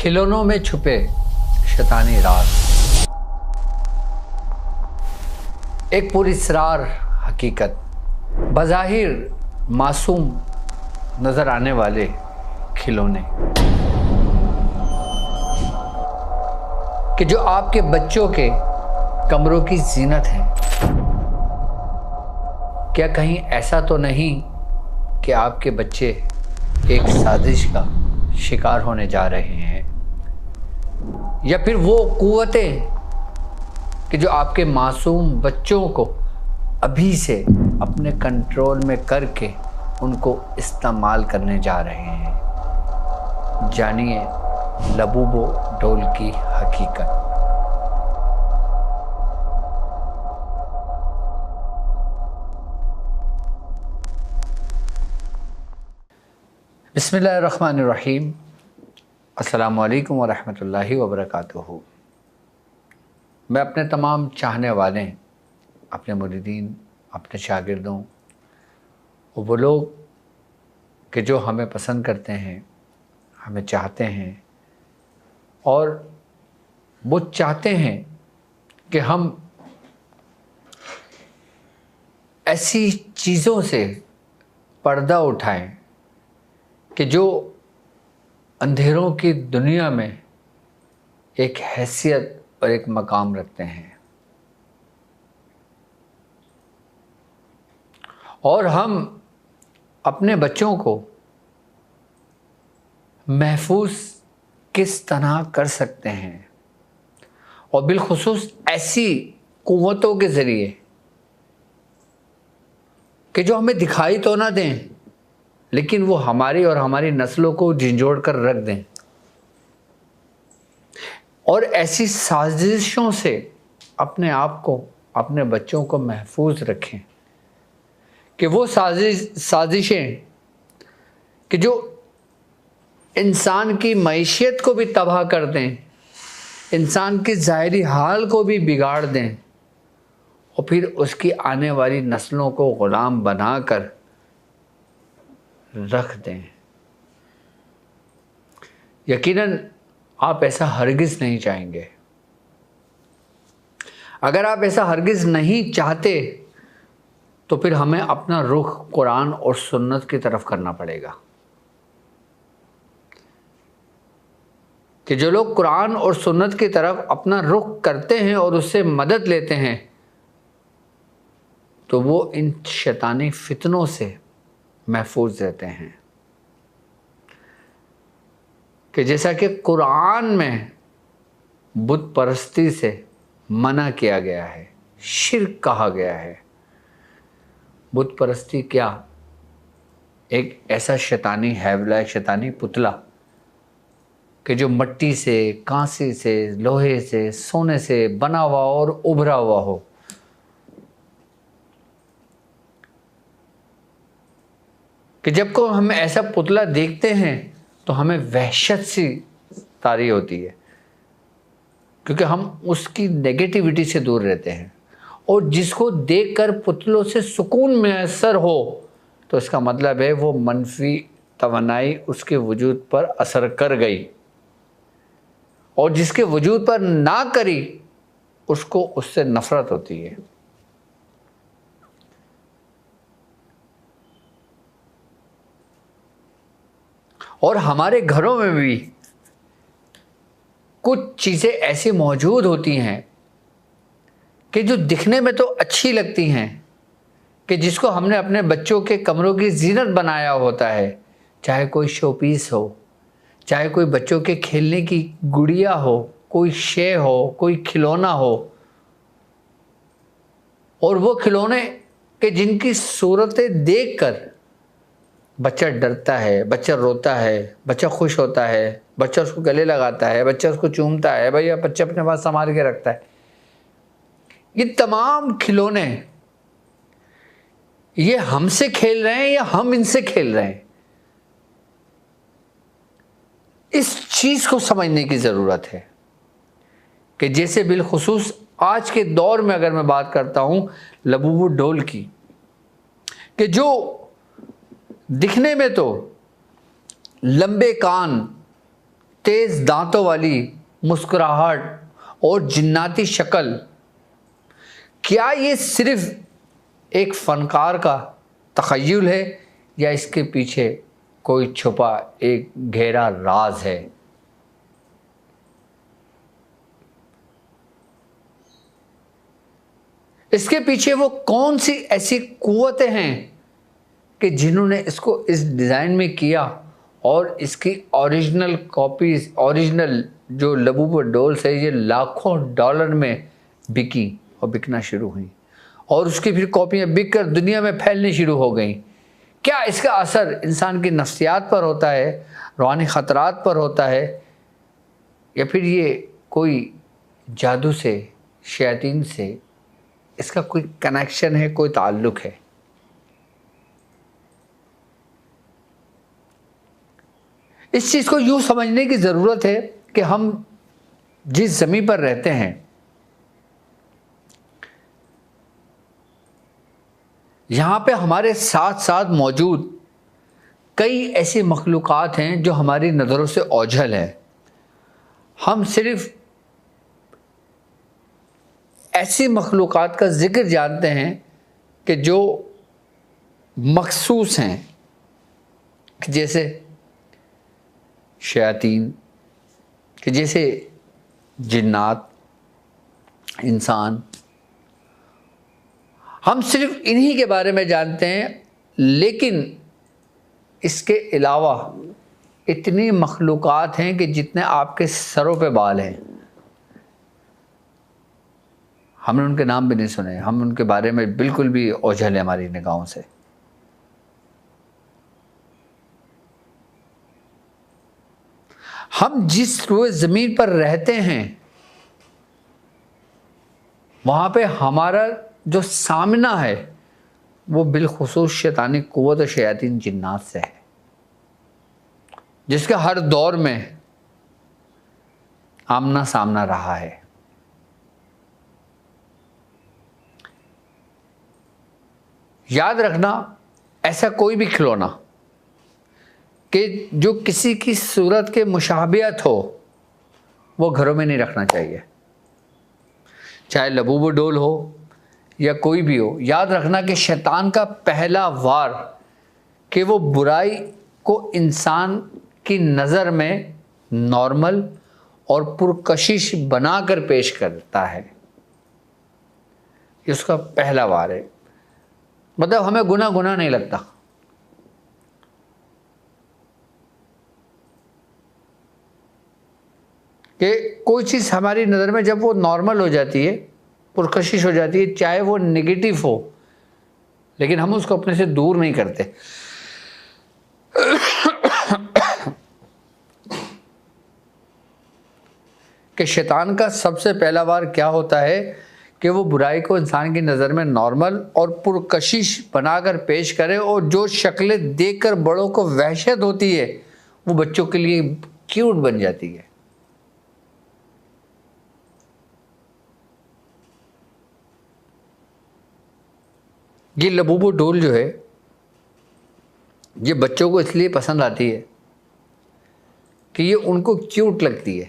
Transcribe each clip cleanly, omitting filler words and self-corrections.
کھلونوں میں چھپے شیطانی راز، ایک پراسرار حقیقت، بظاہر معصوم نظر آنے والے کھلونے کہ جو آپ کے بچوں کے کمروں کی زینت ہیں۔ کیا کہیں ایسا تو نہیں کہ آپ کے بچے ایک سازش کا شکار ہونے جا رہے ہیں، یا پھر وہ قوتیں کہ جو آپ کے معصوم بچوں کو ابھی سے اپنے کنٹرول میں کر کے ان کو استعمال کرنے جا رہے ہیں۔ جانیے لبوبو ڈول کی حقیقت۔ بسم اللہ الرحمن الرحیم۔ السلام علیکم ورحمۃ اللہ وبرکاتہ۔ میں اپنے تمام چاہنے والے، اپنے مریدین، اپنے شاگردوں، وہ لوگ کہ جو ہمیں پسند کرتے ہیں، ہمیں چاہتے ہیں، اور وہ چاہتے ہیں کہ ہم ایسی چیزوں سے پردہ اٹھائیں کہ جو اندھیروں کی دنیا میں ایک حیثیت اور ایک مقام رکھتے ہیں، اور ہم اپنے بچوں کو محفوظ کس طرح کر سکتے ہیں، اور بالخصوص ایسی قوتوں کے ذریعے کہ جو ہمیں دکھائی تو نہ دیں لیکن وہ ہماری اور ہماری نسلوں کو جھنجھوڑ کر رکھ دیں، اور ایسی سازشوں سے اپنے آپ کو، اپنے بچوں کو محفوظ رکھیں کہ وہ سازشیں کہ جو انسان کی معیشت کو بھی تباہ کر دیں، انسان کے ظاہری حال کو بھی بگاڑ دیں، اور پھر اس کی آنے والی نسلوں کو غلام بنا کر رکھ دیں۔ یقیناً آپ ایسا ہرگز نہیں چاہیں گے۔ اگر آپ ایسا ہرگز نہیں چاہتے تو پھر ہمیں اپنا رخ قرآن اور سنت کی طرف کرنا پڑے گا، کہ جو لوگ قرآن اور سنت کی طرف اپنا رخ کرتے ہیں اور اس سے مدد لیتے ہیں تو وہ ان شیطانی فتنوں سے محفوظ رہتے ہیں، کہ جیسا کہ قرآن میں بت پرستی سے منع کیا گیا ہے، شرک کہا گیا ہے۔ بت پرستی کیا؟ ایک ایسا شیطانی حیولہ، ایک شیطانی پتلا کہ جو مٹی سے، کانسی سے، لوہے سے، سونے سے بنا ہوا اور ابھرا ہوا ہو، کہ جب کو ہم ایسا پتلا دیکھتے ہیں تو ہمیں وحشت سی طاری ہوتی ہے، کیونکہ ہم اس کی نیگیٹیوٹی سے دور رہتے ہیں، اور جس کو دیکھ کر پتلوں سے سکون میسر ہو تو اس کا مطلب ہے وہ منفی توانائی اس کے وجود پر اثر کر گئی، اور جس کے وجود پر نہ کری اس کو اس سے نفرت ہوتی ہے۔ اور ہمارے گھروں میں بھی کچھ چیزیں ایسی موجود ہوتی ہیں کہ جو دکھنے میں تو اچھی لگتی ہیں، کہ جس کو ہم نے اپنے بچوں کے کمروں کی زینت بنایا ہوتا ہے، چاہے کوئی شو پیس ہو، چاہے کوئی بچوں کے کھیلنے کی گڑیا ہو، کوئی شے ہو، کوئی کھلونا ہو، اور وہ کھلونے کہ جن کی صورتیں دیکھ کر بچہ ڈرتا ہے، بچہ روتا ہے، بچہ خوش ہوتا ہے، بچہ اس کو گلے لگاتا ہے، بچہ اس کو چومتا ہے، بھائی بچہ اپنے پاس سنبھال کے رکھتا ہے۔ یہ تمام کھلونے یہ ہم سے کھیل رہے ہیں یا ہم ان سے کھیل رہے ہیں؟ اس چیز کو سمجھنے کی ضرورت ہے، کہ جیسے بالخصوص آج کے دور میں اگر میں بات کرتا ہوں لبوبو ڈول کی، کہ جو دکھنے میں تو لمبے کان، تیز دانتوں والی مسکراہٹ اور جناتی شکل، کیا یہ صرف ایک فنکار کا تخیل ہے یا اس کے پیچھے کوئی چھپا ایک گہرا راز ہے؟ اس کے پیچھے وہ کون سی ایسی قوتیں ہیں کہ جنہوں نے اس کو اس ڈیزائن میں کیا اور اس کی اوریجنل کاپیز، اوریجنل جو لبوبو ڈولز ہے، یہ لاکھوں ڈالر میں بکی اور بکنا شروع ہوئیں اور اس کی پھر کاپیاں بک کر دنیا میں پھیلنے شروع ہو گئیں؟ کیا اس کا اثر انسان کی نفسیات پر ہوتا ہے، روحانی خطرات پر ہوتا ہے، یا پھر یہ کوئی جادو سے، شیاطین سے اس کا کوئی کنیکشن ہے، کوئی تعلق ہے؟ اس چیز کو یوں سمجھنے کی ضرورت ہے کہ ہم جس زمین پر رہتے ہیں، یہاں پہ ہمارے ساتھ ساتھ موجود کئی ایسی مخلوقات ہیں جو ہماری نظروں سے اوجھل ہیں۔ ہم صرف ایسی مخلوقات کا ذکر جانتے ہیں کہ جو مخصوص ہیں، جیسے شیاطین، کہ جیسے جنات، انسان، ہم صرف انہی کے بارے میں جانتے ہیں، لیکن اس کے علاوہ اتنی مخلوقات ہیں کہ جتنے آپ کے سروں پہ بال ہیں، ہم نے ان کے نام بھی نہیں سنے، ہم ان کے بارے میں بالکل بھی اوجھل ہیں ہماری نگاہوں سے۔ ہم جس روئے زمین پر رہتے ہیں وہاں پہ ہمارا جو سامنا ہے وہ بالخصوص شیطانی قوت و شیاطین جنات سے ہے، جس کا ہر دور میں آمنا سامنا رہا ہے۔ یاد رکھنا، ایسا کوئی بھی کھلونا کہ جو کسی کی صورت کے مشابہت ہو وہ گھروں میں نہیں رکھنا چاہیے، چاہے لبوبو ڈول ہو یا کوئی بھی ہو۔ یاد رکھنا کہ شیطان کا پہلا وار کہ وہ برائی کو انسان کی نظر میں نارمل اور پرکشش بنا کر پیش کرتا ہے، یہ اس کا پہلا وار ہے۔ مطلب ہمیں گناہ نہیں لگتا، کہ کوئی چیز ہماری نظر میں جب وہ نارمل ہو جاتی ہے، پرکشش ہو جاتی ہے، چاہے وہ نگیٹو ہو، لیکن ہم اس کو اپنے سے دور نہیں کرتے۔ کہ شیطان کا سب سے پہلا وار کیا ہوتا ہے کہ وہ برائی کو انسان کی نظر میں نارمل اور پرکشش بنا کر پیش کرے، اور جو شکلیں دیکھ کر بڑوں کو وحشت ہوتی ہے وہ بچوں کے لیے کیوٹ بن جاتی ہے۔ یہ لبوبو ڈول جو ہے یہ بچوں کو اس لیے پسند آتی ہے کہ یہ ان کو کیوٹ لگتی ہے،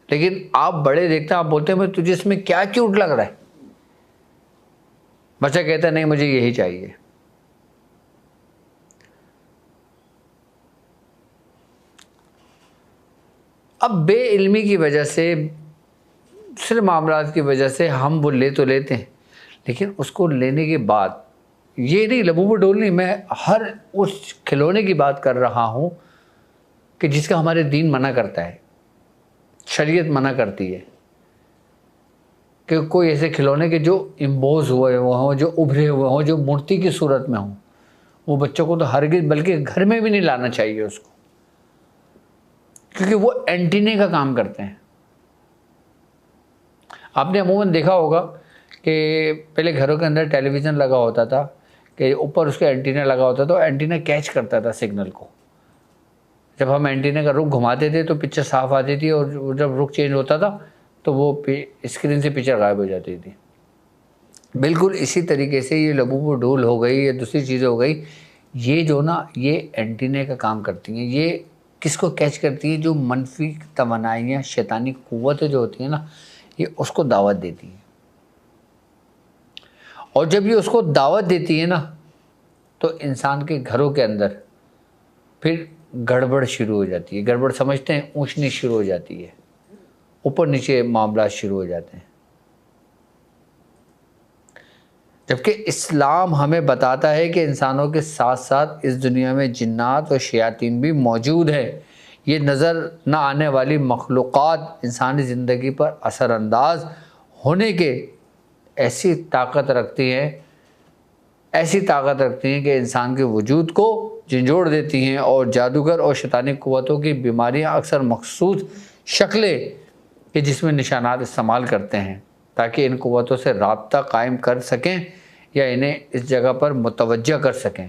لیکن آپ بڑے دیکھتے ہیں، آپ بولتے ہیں میں تجھے اس میں کیا کیوٹ لگ رہا ہے، بچہ کہتا ہے نہیں مجھے یہی چاہیے۔ اب بے علمی کی وجہ سے، صرف معاملات کی وجہ سے ہم وہ لے تو لیتے ہیں، لیکن اس کو لینے کے بعد، یہ نہیں لبوبو ڈول نہیں، میں ہر اس کھلونے کی بات کر رہا ہوں کہ جس کا ہمارے دین منع کرتا ہے، شریعت منع کرتی ہے، کہ کوئی ایسے کھلونے کے جو امبوز ہوئے ہوں، جو ابھرے ہوئے ہوں، جو مورتی کی صورت میں ہوں، وہ بچوں کو تو ہرگز، بلکہ گھر میں بھی نہیں لانا چاہیے اس کو، کیونکہ وہ اینٹینے کا کام کرتے ہیں۔ آپ نے عموماً دیکھا ہوگا کہ پہلے گھروں کے اندر ٹیلی ویژن لگا ہوتا تھا کہ اوپر اس کا اینٹینا لگا ہوتا تھا، تو اینٹینا کیچ کرتا تھا سگنل کو۔ جب ہم اینٹینا کا رخ گھماتے تھے تو پکچر صاف آتی تھی، اور جب رخ چینج ہوتا تھا تو وہ اسکرین سے پکچر غائب ہو جاتی تھی۔ بالکل اسی طریقے سے یہ لبوبو ڈول ہو گئی یا دوسری چیزیں ہو گئی، یہ جو نا یہ اینٹینے کا کام کرتی ہیں، یہ کس کو کیچ کرتی ہے؟ جو منفی توانائیاں، شیطانی قوتیں جو ہوتی ہیں نا، یہ اس کو دعوت دیتی ہیں. اور جب یہ اس کو دعوت دیتی ہے نا تو انسان کے گھروں کے اندر پھر گڑبڑ شروع ہو جاتی ہے. گڑبڑ سمجھتے ہیں؟ اونچ نیچ شروع ہو جاتی ہے، اوپر نیچے معاملات شروع ہو جاتے ہیں. جبکہ اسلام ہمیں بتاتا ہے کہ انسانوں کے ساتھ ساتھ اس دنیا میں جنات اور شیاطین بھی موجود ہیں. یہ نظر نہ آنے والی مخلوقات انسانی زندگی پر اثر انداز ہونے کے ایسی طاقت رکھتی ہیں کہ انسان کے وجود کو جھنجھوڑ دیتی ہیں. اور جادوگر اور شیطانی قوتوں کی بیماریاں اکثر مخصوص شکلیں کہ جس میں نشانات استعمال کرتے ہیں تاکہ ان قوتوں سے رابطہ قائم کر سکیں یا انہیں اس جگہ پر متوجہ کر سکیں.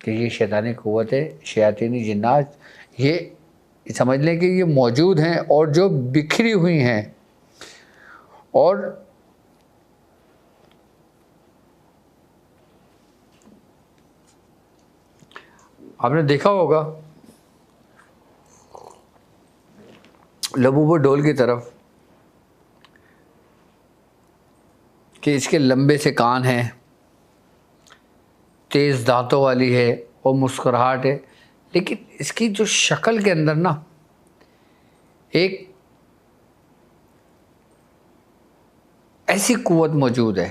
کہ یہ شیطانی قوتیں، شیاطینی جنات، یہ سمجھ لیں کہ یہ موجود ہیں اور جو بکھری ہوئی ہیں. اور آپ نے دیکھا ہوگا لبوبو ڈول کی طرف کہ اس کے لمبے سے کان ہیں، تیز دانتوں والی ہے اور مسکراہٹ ہے، لیکن اس کی جو شکل کے اندر نا ایک ایسی قوت موجود ہے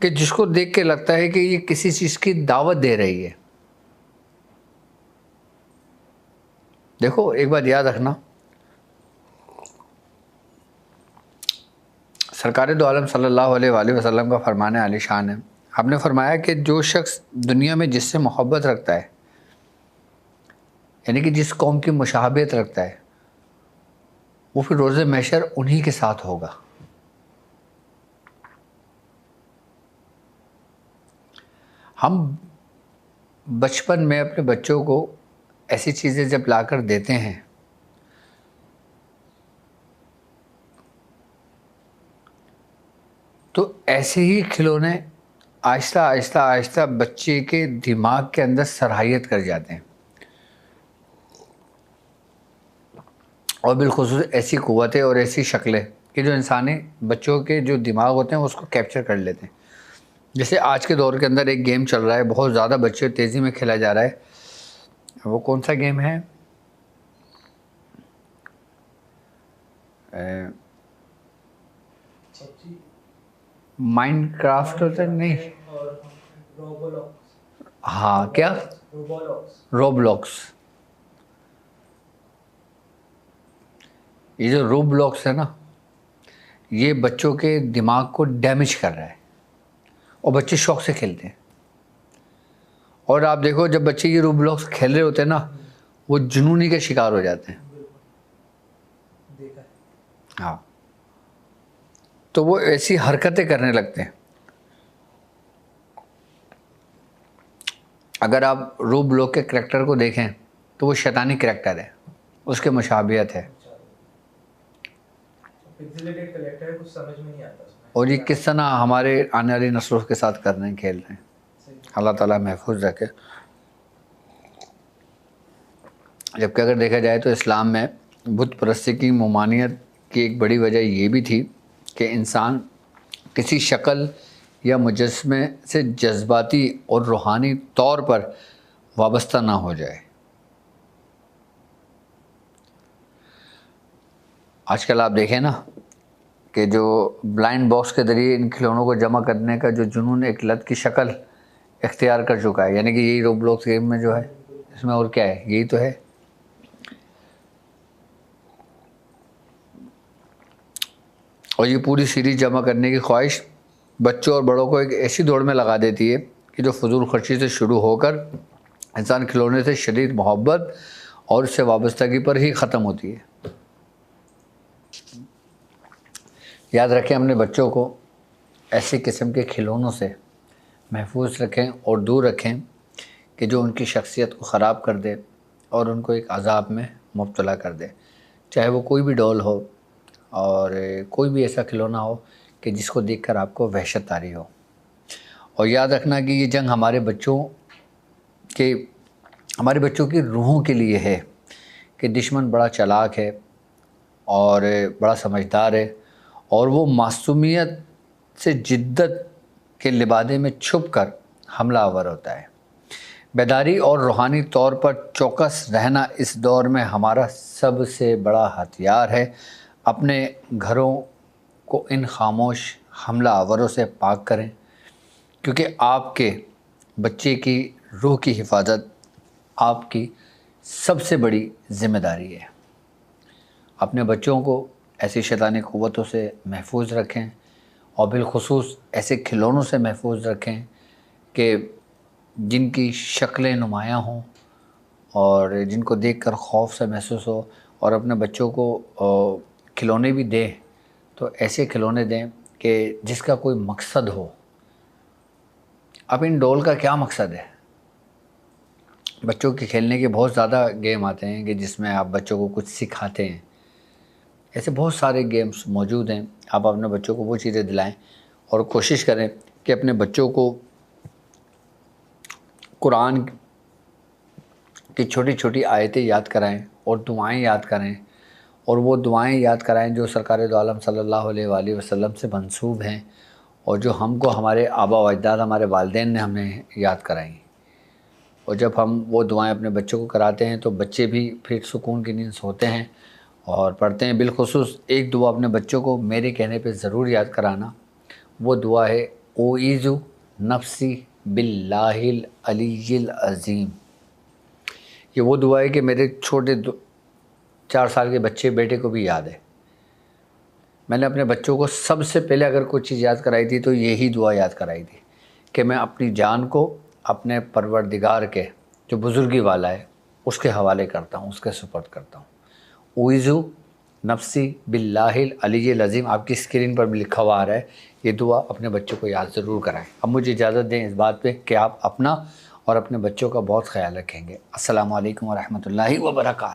کہ جس کو دیکھ کے لگتا ہے کہ یہ کسی چیز کی دعوت دے رہی ہے. دیکھو ایک بات یاد رکھنا، سرکار دو عالم صلی اللہ علیہ وآلہ وسلم کا فرمان عالی شان ہے. آپ نے فرمایا کہ جو شخص دنیا میں جس سے محبت رکھتا ہے، یعنی کہ جس قوم کی مشابہت رکھتا ہے، وہ پھر روز محشر انہی کے ساتھ ہوگا. ہم بچپن میں اپنے بچوں کو ایسی چیزیں جب لا کر دیتے ہیں تو ایسے ہی کھلونے آہستہ آہستہ آہستہ بچے کے دماغ کے اندر سرایت کر جاتے ہیں. اور بالخصوص ایسی قوتیں اور ایسی شکلیں کہ جو انسانی بچوں کے جو دماغ ہوتے ہیں اس کو کیپچر کر لیتے ہیں. جیسے آج کے دور کے اندر ایک گیم چل رہا ہے، بہت زیادہ بچے تیزی میں کھیلا جا رہا ہے. وہ کون سا گیم ہے؟ مائنڈ کرافٹ ہوتا ہے؟ نہیں، ہاں کیا؟ روبلاکس. یہ جو روبلاکس ہے نا، یہ بچوں کے دماغ کو ڈیمیج کر رہا ہے اور بچے شوق سے کھیلتے ہیں. اور آپ دیکھو جب بچے یہ روبلاکس کھیل رہے ہوتے ہیں نا، وہ جنونی کے شکار ہو جاتے ہیں. ہاں، تو وہ ایسی حرکتیں کرنے لگتے ہیں. اگر آپ روبلاک کے کریکٹر کو دیکھیں تو وہ شیطانی کریکٹر ہے، اس کے مشابہت ہے. اور یہ کس طرح ہمارے آنے والی نسلوں کے ساتھ کر رہے ہیں، کھیل رہے ہیں. اللہ تعالیٰ محفوظ رکھے. جبکہ اگر دیکھا جائے تو اسلام میں بت پرستی کی ممانعت کی ایک بڑی وجہ یہ بھی تھی کہ انسان کسی شکل یا مجسمے سے جذباتی اور روحانی طور پر وابستہ نہ ہو جائے. آج کل آپ دیکھیں نا کہ جو بلائنڈ باکس کے ذریعے ان کھلونوں کو جمع کرنے کا جو جنون ایک لت کی شکل اختیار کر چکا ہے، یعنی کہ یہی روبلاکس گیم میں جو ہے، اس میں اور کیا ہے، یہی تو ہے. اور یہ پوری سیریز جمع کرنے کی خواہش بچوں اور بڑوں کو ایک ایسی دوڑ میں لگا دیتی ہے کہ جو فضول خرچی سے شروع ہو کر انسان کھلونے سے شدید محبت اور اس سے وابستگی پر ہی ختم ہوتی ہے. یاد رکھیں، اپنے بچوں کو ایسی قسم کے کھلونوں سے محفوظ رکھیں اور دور رکھیں کہ جو ان کی شخصیت کو خراب کر دے اور ان کو ایک عذاب میں مبتلا کر دے. چاہے وہ کوئی بھی ڈول ہو، اور کوئی بھی ایسا کھلونا ہو کہ جس کو دیکھ کر آپ کو وحشت طاری ہو. اور یاد رکھنا کہ یہ جنگ ہمارے بچوں کی روحوں کے لیے ہے کہ دشمن بڑا چالاک ہے اور بڑا سمجھدار ہے، اور وہ معصومیت سے جدت کے لبادے میں چھپ کر حملہ آور ہوتا ہے. بیداری اور روحانی طور پر چوکس رہنا اس دور میں ہمارا سب سے بڑا ہتھیار ہے. اپنے گھروں کو ان خاموش حملہ آوروں سے پاک کریں، کیونکہ آپ کے بچے کی روح کی حفاظت آپ کی سب سے بڑی ذمہ داری ہے. اپنے بچوں کو ایسی شیطانی قوتوں سے محفوظ رکھیں، اور بالخصوص ایسے کھلونوں سے محفوظ رکھیں کہ جن کی شکلیں نمایاں ہوں اور جن کو دیکھ کر خوف سے محسوس ہو. اور اپنے بچوں کو کھلونے بھی دیں تو ایسے کھلونے دیں کہ جس کا کوئی مقصد ہو. اب ان ڈول کا کیا مقصد ہے؟ بچوں کے کھیلنے کے بہت زیادہ گیم آتے ہیں کہ جس میں آپ بچوں کو کچھ سکھاتے ہیں. ایسے بہت سارے گیمز موجود ہیں. آپ اپنے بچوں کو وہ چیزیں دلائیں اور کوشش کریں کہ اپنے بچوں کو قرآن کی چھوٹی چھوٹی آیتیں یاد کرائیں اور دعائیں یاد کریں، اور وہ دعائیں یاد کرائیں جو سرکار دو عالم صلی اللہ علیہ وآلہ وسلم سے منسوب ہیں اور جو ہم کو ہمارے آبا و اجداد، ہمارے والدین نے ہمیں یاد کرائیں. اور جب ہم وہ دعائیں اپنے بچوں کو کراتے ہیں تو بچے بھی پھر سکون کی نیند سوتے ہیں اور پڑھتے ہیں. بالخصوص ایک دعا اپنے بچوں کو میرے کہنے پہ ضرور یاد کرانا. وہ دعا ہے اوعیذ نفسی باللہ العلی العظیم. یہ وہ دعا ہے کہ میرے چھوٹے 4 سال کے بیٹے کو بھی یاد ہے. میں نے اپنے بچوں کو سب سے پہلے اگر کوئی چیز یاد کرائی تھی تو یہی دعا یاد کرائی تھی کہ میں اپنی جان کو اپنے پروردگار کے جو بزرگی والا ہے اس کے حوالے کرتا ہوں، اس کے سپرد کرتا ہوں. اوعیذ نفسی باللہ العلی العظیم آپ کی اسکرین پر بھی لکھا ہوا آ رہا ہے. یہ دعا اپنے بچوں کو یاد ضرور کرائیں. اب مجھے اجازت دیں اس بات پہ کہ آپ اپنا اور اپنے بچوں کا بہت خیال رکھیں گے. السلام علیکم ورحمۃ اللہ وبرکاتہ.